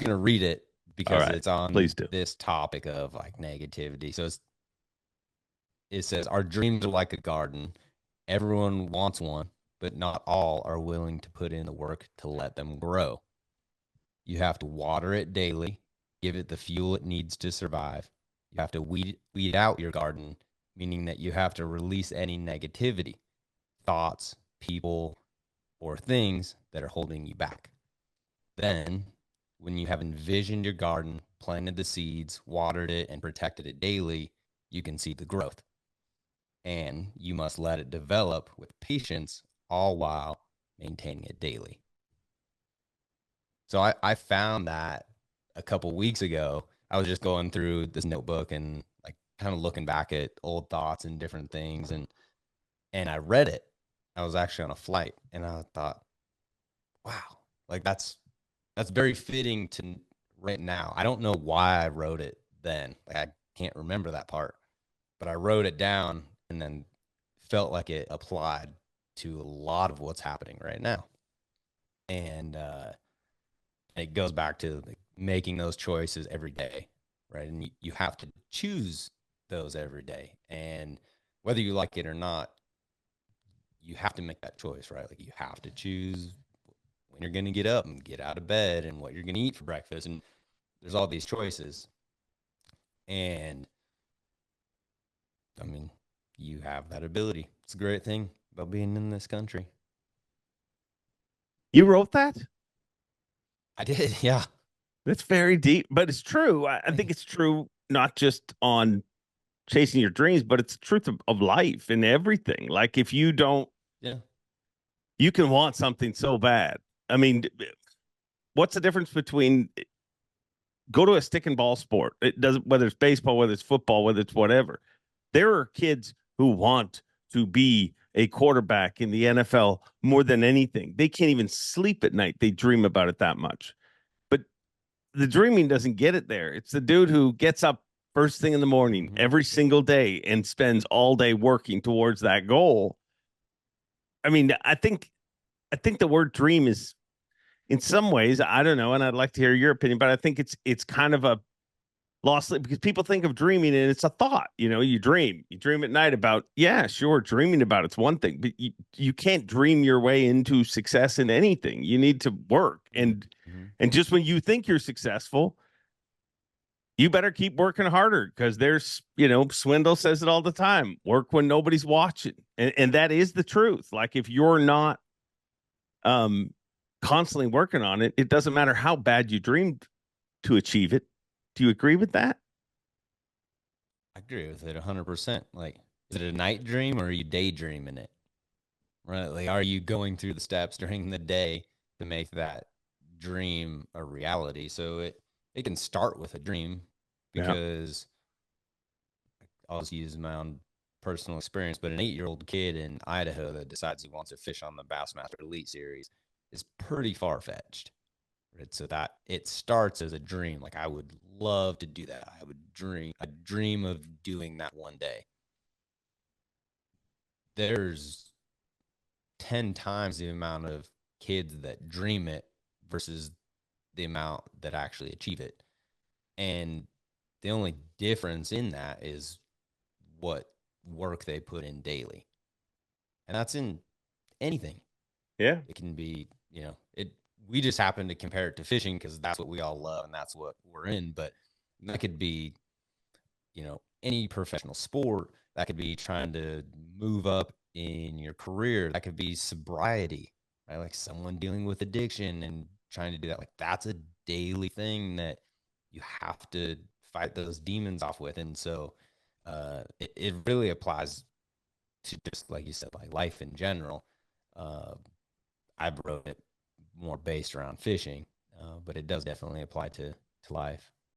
going to read it All because right, it's on please do. this topic of like negativity. So it says, our dreams are like a garden. Everyone wants one, but not all are willing to put in the work to let them grow. You have to water it daily, give it the fuel it needs to survive. You have to weed out your garden, meaning that you have to release any negativity, thoughts, people, or things that are holding you back. Then, when you have envisioned your garden, planted the seeds, watered it, and protected it daily, you can see the growth. And you must let it develop with patience, all while maintaining it daily. So I found that a couple weeks ago. I was just going through this notebook and like kind of looking back at old thoughts and different things, and I read it. I was actually on a flight, and I thought, wow, like that's very fitting to right now. I don't know why I wrote it then. Like I can't remember that part, but I wrote it down and then felt like it applied to a lot of what's happening right now. And it goes back to like making those choices every day, right? And you have to choose those every day. And whether you like it or not, you have to make that choice, right? Like you have to choose when you're going to get up and get out of bed and what you're going to eat for breakfast. And there's all these choices. And I mean, you have that ability. It's a great thing about being in this country. You wrote that? I did, yeah. That's very deep, but it's true. I Thank think you. it's true not just on chasing your dreams, but it's the truth of life and everything. Like if you don't, Yeah. you can want something so bad. I mean, what's the difference between go to a stick and ball sport? It doesn't, whether it's baseball, whether it's football, whether it's whatever. There are kids who want to be a quarterback in the NFL more than anything. They can't even sleep at night. They dream about it that much. But the dreaming doesn't get it there. It's the dude who gets up first thing in the morning Mm-hmm. every single day and spends all day working towards that goal. I mean, I think the word dream is in some ways, I don't know, and I'd like to hear your opinion, but I think it's kind of a lost because people think of dreaming and it's a thought. You dream at night about, yeah, sure, dreaming about it's one thing, but you can't dream your way into success in anything. You need to work, Mm-hmm. and just when you think you're successful, you better keep working harder because there's, Swindle says it all the time, work when nobody's watching. And that is the truth. Like if you're not um constantly working on it, it doesn't matter how bad you dreamed to achieve it. Do you agree with that? I agree with it 100%. Like, is it a night dream or are you daydreaming it? Right? Like, are you going through the steps during the day to make that dream a reality? So it can start with a dream Yeah. because I'll just use my own personal experience, but an 8-year-old kid in Idaho that decides he wants to fish on the Bassmaster Elite Series is pretty far fetched. Right? So that it starts as a dream. Like I would love to do that. I dream of doing that one day. There's 10 times the amount of kids that dream it versus the amount that actually achieve it. And the only difference in that is what work they put in daily. And that's in anything. Yeah. It can be, we just happen to compare it to fishing because that's what we all love and that's what we're in. But that could be, any professional sport. That could be trying to move up in your career. That could be sobriety, right? Like someone dealing with addiction and trying to do that. Like that's a daily thing that you have to fight those demons off with. And so it really applies to just like you said, like life in general. Uh, I wrote it more based around fishing, but it does definitely apply to life.